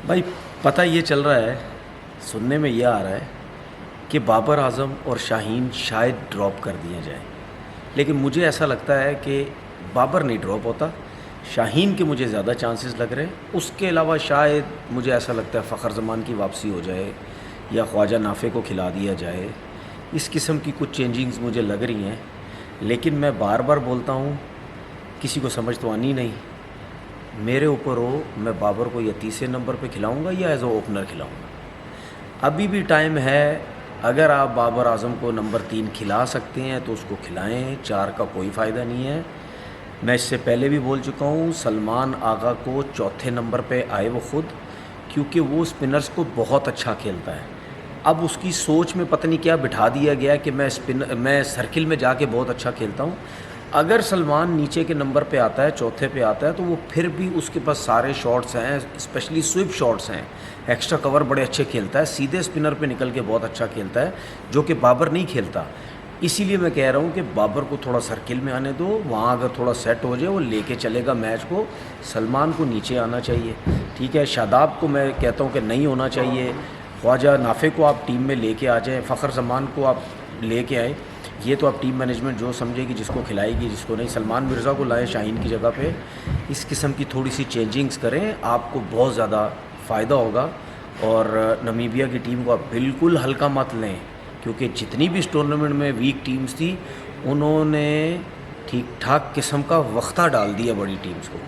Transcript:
بھائی پتہ یہ چل رہا ہے، سننے میں یہ آ رہا ہے کہ بابر اعظم اور شاہین شاید ڈراپ کر دیا جائیں، لیکن مجھے ایسا لگتا ہے کہ بابر نہیں ڈراپ ہوتا، شاہین کے مجھے زیادہ چانسز لگ رہے ہیں۔ اس کے علاوہ شاید مجھے ایسا لگتا ہے فخر زمان کی واپسی ہو جائے یا خواجہ نافع کو کھلا دیا جائے، اس قسم کی کچھ چینجنگز مجھے لگ رہی ہیں۔ لیکن میں بار بار بولتا ہوں، کسی کو سمجھ تو آنی نہیں، میرے اوپر ہو، میں بابر کو یا تیسرے نمبر پہ کھلاؤں گا یا ایز اے اوپنر کھلاؤں گا۔ ابھی بھی ٹائم ہے، اگر آپ بابر اعظم کو نمبر 3 کھلا سکتے ہیں تو اس کو کھلائیں، 4 کا کوئی فائدہ نہیں ہے۔ میں اس سے پہلے بھی بول چکا ہوں، سلمان آغا کو چوتھے نمبر پہ آئے وہ خود، کیونکہ وہ سپنرز کو بہت اچھا کھیلتا ہے۔ اب اس کی سوچ میں پتہ نہیں کیا بٹھا دیا گیا کہ میں سرکل میں جا کے بہت اچھا کھیلتا ہوں۔ اگر سلمان نیچے کے نمبر پہ آتا ہے، چوتھے پہ آتا ہے، تو وہ پھر بھی اس کے پاس سارے شاٹس ہیں، اسپیشلی سوئپ شاٹس ہیں، ایکسٹرا کور بڑے اچھے کھیلتا ہے، سیدھے اسپنر پہ نکل کے بہت اچھا کھیلتا ہے، جو کہ بابر نہیں کھیلتا۔ اسی لیے میں کہہ رہا ہوں کہ بابر کو تھوڑا سرکل میں آنے دو، وہاں اگر تھوڑا سیٹ ہو جائے وہ لے کے چلے گا میچ کو۔ سلمان کو نیچے آنا چاہیے، ٹھیک ہے۔ شاداب کو میں کہتا ہوں کہ نہیں ہونا چاہیے، خواجہ نافع کو آپ ٹیم میں لے کے آ جائیں، فخر زمان کو آپ لے کے آئیں، یہ تو آپ ٹیم مینجمنٹ جو سمجھے گی، جس کو کھلائے گی جس کو نہیں۔ سلمان مرزا کو لائیں شاہین کی جگہ پہ، اس قسم کی تھوڑی سی چینجنگز کریں، آپ کو بہت زیادہ فائدہ ہوگا۔ اور نمیبیا کی ٹیم کو آپ بالکل ہلکا مت لیں، کیونکہ جتنی بھی اس ٹورنامنٹ میں ویک ٹیمز تھی، انہوں نے ٹھیک ٹھاک قسم کا وقتہ ڈال دیا بڑی ٹیمز کو۔